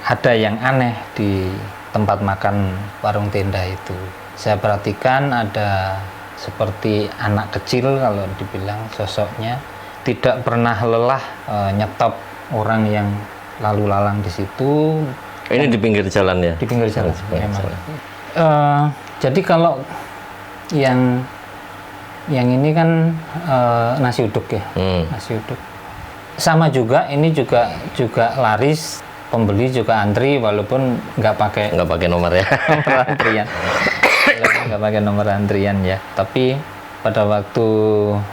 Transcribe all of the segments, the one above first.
ada yang aneh di tempat makan warung tenda itu. Saya perhatikan ada seperti anak kecil kalau dibilang sosoknya, tidak pernah lelah nyetop orang yang lalu lalang di situ. Ini di pinggir jalan ya? Di pinggir jalan, memang. Jadi kalau yang ini kan nasi uduk ya, nasi uduk. Sama juga, ini juga laris, pembeli juga antri walaupun nggak pakai nomor ya. nomor antrian. Nggak pakai nomor antrian ya. Tapi pada waktu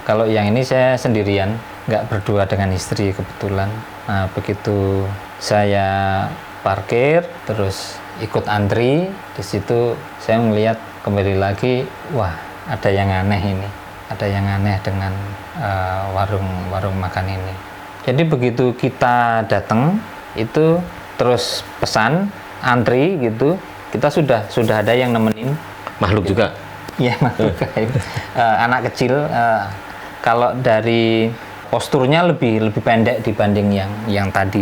kalau yang ini saya sendirian, nggak berdua dengan istri kebetulan. Nah, begitu saya parkir terus ikut antri, di situ saya melihat kembali lagi, wah ada yang aneh ini, ada yang aneh dengan warung makan ini. Jadi begitu kita datang itu terus pesan antri gitu, kita sudah ada yang nemenin. Makhluk juga? Iya, makhluk gaib. Anak kecil, kalau dari posturnya lebih pendek dibanding yang tadi.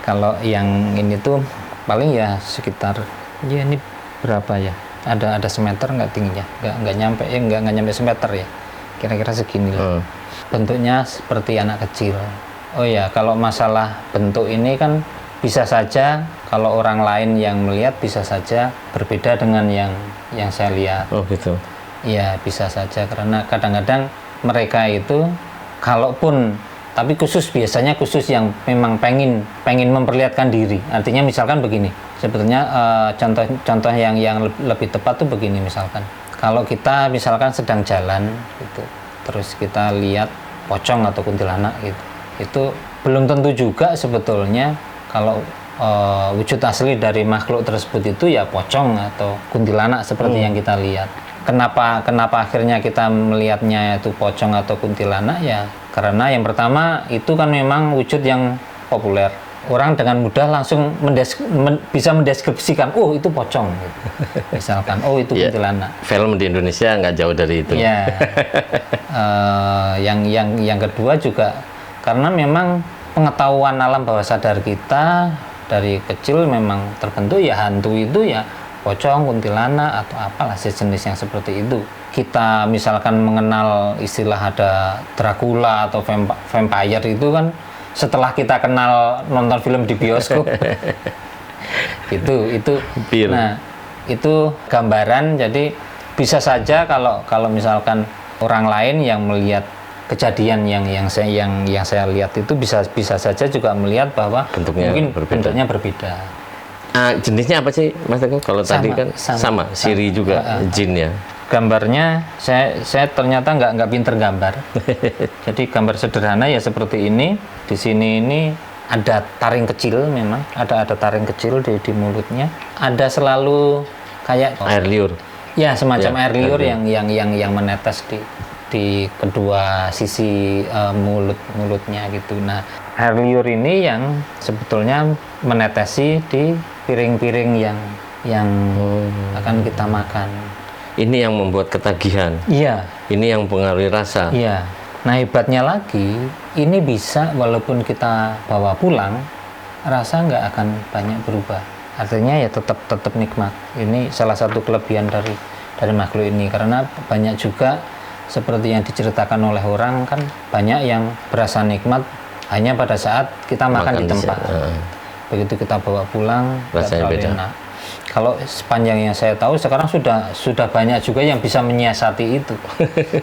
Kalau yang ini tuh paling ya sekitar, ya ini berapa ya? Ada semeter nggak tingginya? Nggak nyampe semeter ya. Kira-kira segini lah. Bentuknya seperti anak kecil. Oh ya, kalau masalah bentuk ini kan bisa saja kalau orang lain yang melihat bisa saja berbeda dengan yang saya lihat. Oh gitu. Iya, bisa saja karena kadang-kadang mereka itu kalaupun, tapi biasanya khusus yang memang pengen memperlihatkan diri. Artinya misalkan begini, sebetulnya contoh yang lebih tepat tuh begini, misalkan kalau kita misalkan sedang jalan gitu, terus kita lihat pocong atau kuntilanak gitu, itu belum tentu juga sebetulnya kalau wujud asli dari makhluk tersebut itu ya pocong atau kuntilanak seperti yang kita lihat. Kenapa akhirnya kita melihatnya itu pocong atau kuntilanak ya? Karena yang pertama itu kan memang wujud yang populer. Orang dengan mudah langsung bisa mendeskripsikan, oh itu pocong, gitu. Misalkan, oh itu kuntilanak. Film di Indonesia nggak jauh dari itu. Ya. Yang kedua juga karena memang pengetahuan alam bawah sadar kita dari kecil memang terbentuk ya hantu itu ya pocong, kuntilanak atau apalah sejenis yang seperti itu. Kita misalkan mengenal istilah ada Dracula atau vampire itu kan setelah kita kenal nonton film di bioskop. itu nah itu gambaran. Jadi bisa saja kalau misalkan orang lain yang melihat kejadian yang saya lihat itu bisa saja juga melihat bahwa bentuknya berbeda. Jenisnya apa sih Mas Teguh? Kalau tadi kan sama siri juga jin ya. Gambarnya saya ternyata nggak pinter gambar. Jadi gambar sederhana ya seperti ini. Di sini ini ada taring kecil, memang ada taring kecil di mulutnya. Ada selalu kayak air liur. Ya, semacam air liur yang menetes di kedua sisi mulutnya gitu. Nah, air liur ini yang sebetulnya menetesi di piring-piring yang akan kita makan. Ini yang membuat ketagihan. Iya. Ini yang mempengaruhi rasa. Iya. Nah, hebatnya lagi, ini bisa walaupun kita bawa pulang, rasa nggak akan banyak berubah. Artinya ya tetap nikmat. Ini salah satu kelebihan dari makhluk ini, karena banyak juga seperti yang diceritakan oleh orang kan, banyak yang berasa nikmat hanya pada saat kita makan di tempat. Begitu kita bawa pulang, rasanya beda. Enak. Kalau sepanjang yang saya tahu sekarang sudah banyak juga yang bisa menyiasati itu.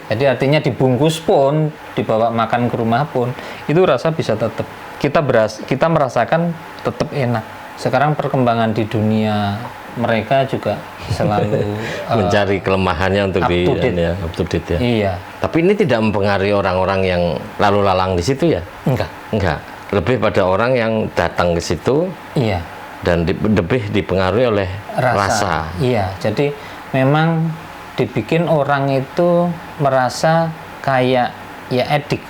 Jadi artinya dibungkus pun, dibawa makan ke rumah pun, itu rasa bisa tetap kita merasakan tetap enak. Sekarang perkembangan di dunia mereka juga selalu mencari kelemahannya untuk up to date ya. Iya. Tapi ini tidak mempengaruhi orang-orang yang lalu lalang di situ ya? Enggak. Lebih pada orang yang datang ke situ. Iya. Dan lebih dipengaruhi oleh rasa. Iya, jadi memang dibikin orang itu merasa kayak ya edik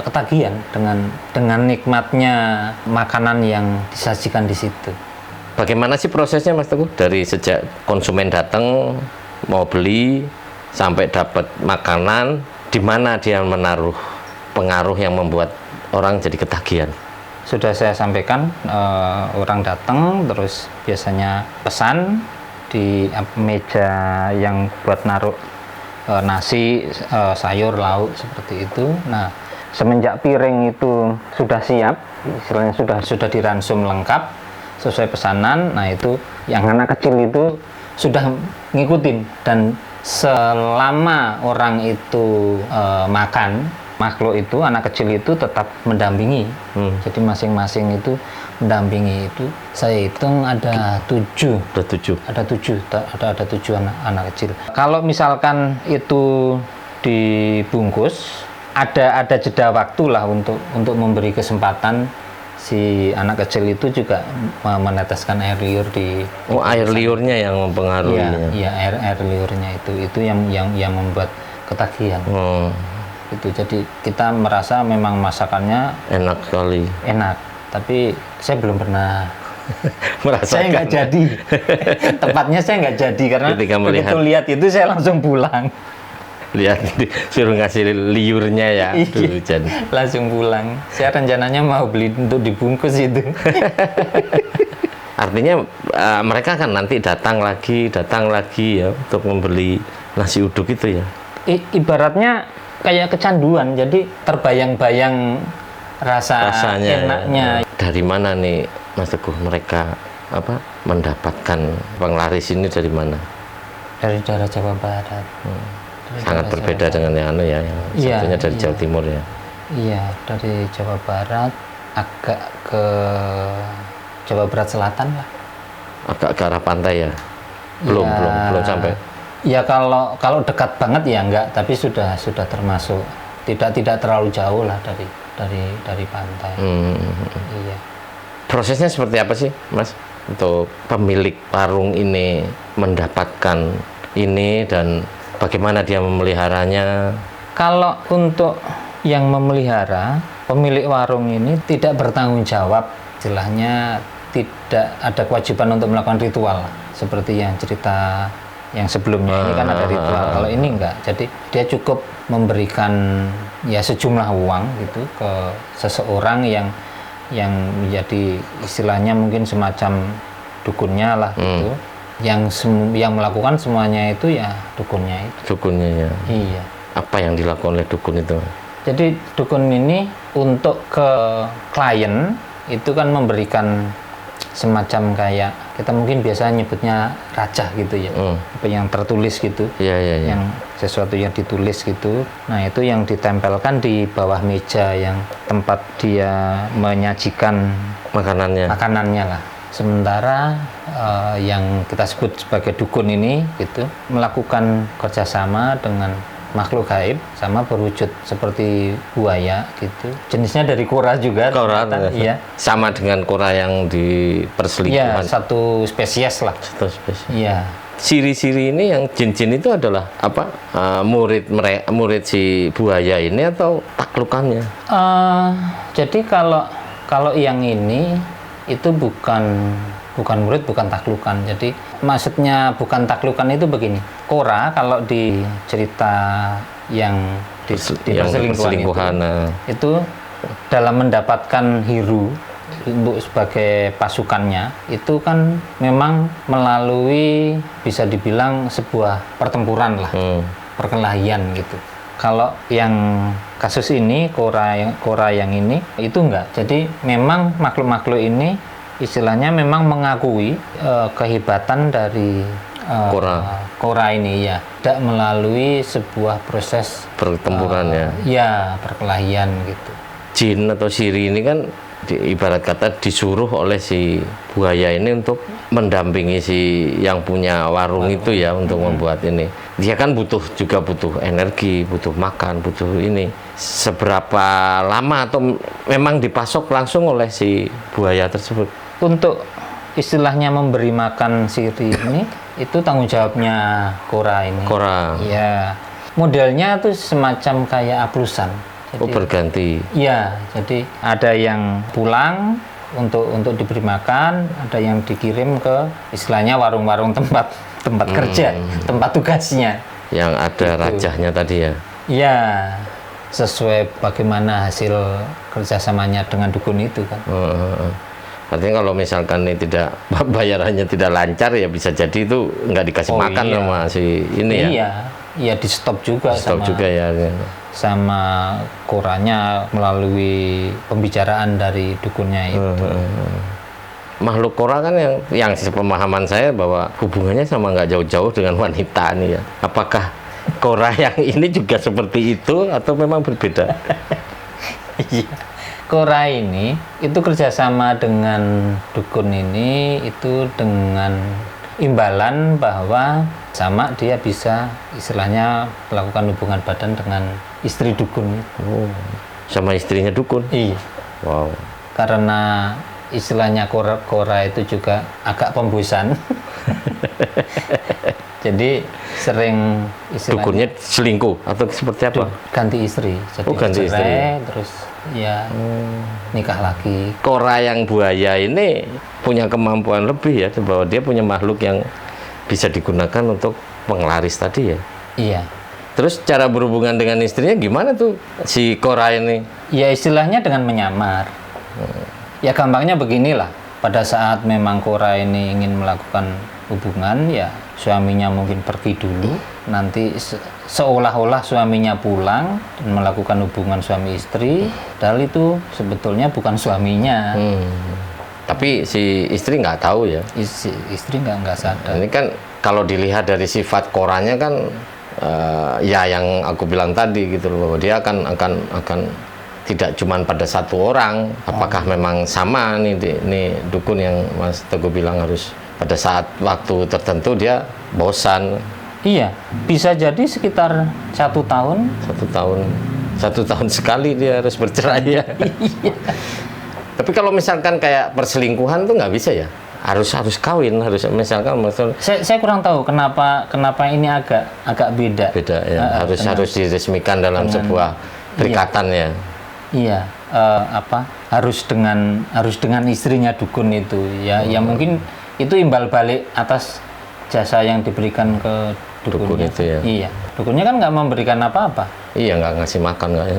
ketagihan dengan nikmatnya makanan yang disajikan di situ. Bagaimana sih prosesnya Mas Teguh? Dari sejak konsumen datang mau beli sampai dapat makanan, di mana dia menaruh pengaruh yang membuat orang jadi ketagihan? sudah saya sampaikan, orang datang terus biasanya pesan di meja yang buat naruh nasi, sayur, lauk seperti itu. Nah, semenjak piring itu sudah siap, istilahnya sudah diransum lengkap sesuai pesanan. Nah, itu yang anak kecil itu sudah ngikutin, dan selama orang itu makan, makhluk itu, anak kecil itu tetap mendampingi. Jadi masing-masing itu mendampingi. Itu saya hitung ada 7. Ada 7 anak kecil. Kalau misalkan itu dibungkus, ada jeda waktu lah untuk memberi kesempatan si anak kecil itu juga meneteskan air liur di. Air liurnya yang mempengaruhi. Iya, air liurnya itu yang membuat ketagihan. Itu jadi kita merasa memang masakannya enak sekali. Enak, tapi saya belum pernah merasakan. Saya nggak jadi. Tepatnya saya nggak jadi karena begitu lihat itu saya langsung pulang. Lihat suruh ngasih liurnya ya. Langsung pulang. Saya rencananya mau beli untuk dibungkus itu. Artinya mereka kan nanti datang lagi ya untuk membeli nasi uduk itu ya. Ibaratnya kayak kecanduan, jadi terbayang-bayang rasanya enaknya. Dari mana nih Mas Teguh mereka mendapatkan penglaris ini dari mana? Dari daerah Jawa Barat. Sangat berbeda dengan yang satunya dari Jawa Timur ya. Iya, dari Jawa Barat agak ke Jawa Barat Selatan lah. Agak ke arah pantai ya. Belum sampai. Ya kalau dekat banget ya enggak, tapi sudah termasuk tidak terlalu jauh lah dari pantai. Iya. Prosesnya seperti apa sih, Mas? Untuk pemilik warung ini mendapatkan ini dan bagaimana dia memeliharanya? Kalau untuk yang memelihara, pemilik warung ini tidak bertanggung jawab, istilahnya tidak ada kewajiban untuk melakukan ritual seperti yang cerita yang sebelumnya. Ini kan ada ritual. Kalau ini enggak, jadi dia cukup memberikan ya sejumlah uang gitu ke seseorang yang menjadi istilahnya mungkin semacam dukunnya lah gitu. Yang melakukan semuanya itu ya dukunnya itu. Dukunnya ya. Iya. Apa yang dilakukan oleh dukun itu? Jadi dukun ini untuk ke klien itu kan memberikan semacam kayak kita mungkin biasa nyebutnya rajah gitu ya. Apa yang tertulis gitu. Iya. Yang sesuatu yang ditulis gitu. Nah, itu yang ditempelkan di bawah meja yang tempat dia menyajikan makanannya lah. Sementara yang kita sebut sebagai dukun ini gitu melakukan kerjasama dengan makhluk gaib sama berwujud seperti buaya gitu. Jenisnya dari kora juga. Kora, iya. Sama dengan kora yang di perselingkuhan. Iya, satu spesies lah. Satu spesies. Iya. Ciri-ciri ini yang jin-jin itu adalah apa? Murid si buaya ini atau taklukannya? Jadi kalau yang ini itu bukan murid, bukan taklukan. Jadi maksudnya bukan taklukan itu begini. Kora kalau di cerita yang di perselingkuhan itu dalam mendapatkan hiru untuk sebagai pasukannya itu kan memang melalui bisa dibilang sebuah pertempuran lah, perkelahian gitu. Kalau yang kasus ini kora yang ini itu enggak. Jadi memang makhluk-makhluk ini istilahnya memang mengakui kehebatan dari kora ini ya, tidak melalui sebuah proses pertempuran ya perkelahian gitu. Jin atau siri ini kan ibarat kata disuruh oleh si buaya ini untuk mendampingi si yang punya warung itu ya untuk membuat ini. Dia kan butuh energi, butuh makan, butuh ini. Seberapa lama atau memang dipasok langsung oleh si buaya tersebut? Untuk istilahnya memberi makan siri ini itu tanggung jawabnya kora ini. Kora. Iya. Modelnya tuh semacam kayak aplusan. Jadi, berganti. Iya, jadi ada yang pulang untuk diberi makan, ada yang dikirim ke istilahnya warung-warung tempat kerja, tempat tugasnya. Yang ada gitu. rajahnya tadi ya. Iya. sesuai bagaimana hasil kerjasamanya dengan dukun itu kan. Artinya kalau misalkan ini tidak bayarannya tidak lancar ya bisa jadi itu nggak dikasih makan sama si ini ya. Iya di stop juga ya. Sama koranya melalui pembicaraan dari dukunnya itu. Makhluk kora kan yang sepemahaman saya bahwa hubungannya sama nggak jauh-jauh dengan wanita nih ya. Apakah kora yang ini juga seperti itu atau memang berbeda? Iya. Kora ini itu kerjasama dengan dukun ini itu dengan imbalan bahwa sama dia bisa istilahnya melakukan hubungan badan dengan istri dukun itu. Sama istrinya dukun? Iya. Wow. Karena istilahnya kora itu juga agak pembosan. Jadi sering istilahnya dukunnya selingkuh atau seperti apa? Ganti istri. Jadi ganti istri. Terus ya nikah lagi. Kora yang buaya ini punya kemampuan lebih ya, bahwa dia punya makhluk yang bisa digunakan untuk penglaris tadi ya. Iya. Terus cara berhubungan dengan istrinya gimana tuh si kora ini? Ya istilahnya dengan menyamar. Ya gampangnya beginilah. Pada saat memang kora ini ingin melakukan hubungan, ya suaminya mungkin pergi dulu, nanti seolah-olah suaminya pulang dan melakukan hubungan suami istri, padahal itu sebetulnya bukan suaminya. Tapi si istri nggak tahu ya? Istri nggak sadar. Ini kan kalau dilihat dari sifat koranya kan, ya yang aku bilang tadi gitu loh, bahwa dia akan tidak cuma pada satu orang. Apakah memang sama nih dukun yang Mas Teguh bilang harus pada saat waktu tertentu dia bosan? Iya, bisa jadi sekitar 1 tahun. 1 tahun sekali dia harus bercerai ya. Tapi kalau misalkan kayak perselingkuhan tuh nggak bisa ya? Harus kawin, harus misalkan. Saya kurang tahu kenapa ini agak beda. Beda ya. Harus diresmikan dalam sebuah perikatan ya. Iya, harus dengan istrinya dukun itu ya. Ya mungkin itu imbal balik atas jasa yang diberikan ke dukunnya. Dukun itu ya. Iya, dukunnya kan nggak memberikan apa-apa. Iya, nggak ngasih makan nggak ya?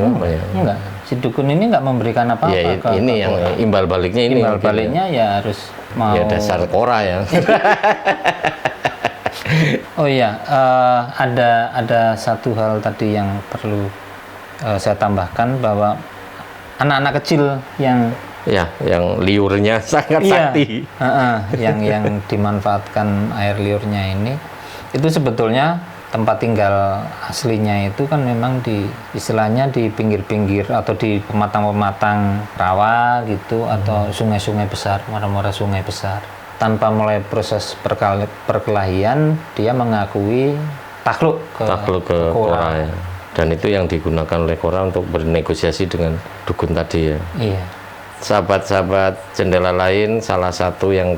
Enggak, si dukun ini nggak memberikan apa-apa. Ya, ini yang imbal baliknya ini. Imbal baliknya ya harus mau. Ya dasar kora ya. Oh iya, ada satu hal tadi yang perlu saya tambahkan, bahwa anak-anak kecil yang liurnya sangat sakti, yang dimanfaatkan air liurnya ini, itu sebetulnya tempat tinggal aslinya itu kan memang istilahnya di pinggir-pinggir atau di pematang-pematang rawa gitu, atau sungai-sungai besar, muara-muara sungai besar. Tanpa mulai proses perkelahian, dia mengakui takluk ke kora. Ya. Dan itu yang digunakan oleh kora untuk bernegosiasi dengan dukun tadi ya. Iya. Sahabat-sahabat Jendela Lain, salah satu yang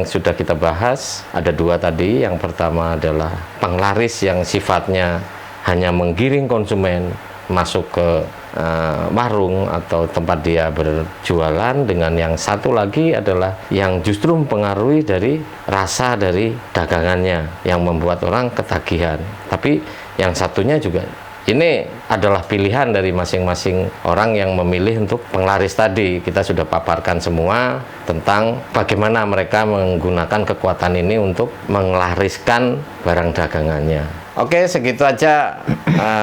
sudah kita bahas ada 2 tadi. Yang pertama adalah penglaris yang sifatnya hanya menggiring konsumen masuk ke warung atau tempat dia berjualan, dengan yang satu lagi adalah yang justru mempengaruhi dari rasa dari dagangannya yang membuat orang ketagihan. Tapi yang satunya juga ini adalah pilihan dari masing-masing orang yang memilih untuk penglaris tadi. Kita sudah paparkan semua tentang bagaimana mereka menggunakan kekuatan ini untuk menglariskan barang dagangannya. Oke, segitu aja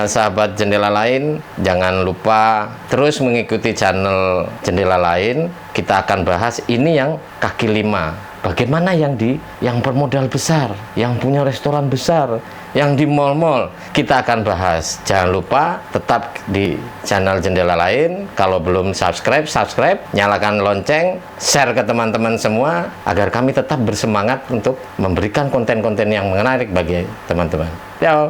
sahabat Jendela Lain. Jangan lupa terus mengikuti channel Jendela Lain. Kita akan bahas ini yang kaki 5. Bagaimana yang bermodal besar, yang punya restoran besar, yang di mall-mall, kita akan bahas. Jangan lupa tetap di channel Jendela Lain. Kalau belum subscribe, nyalakan lonceng, share ke teman-teman semua, agar kami tetap bersemangat untuk memberikan konten-konten yang menarik bagi teman-teman. Ciao.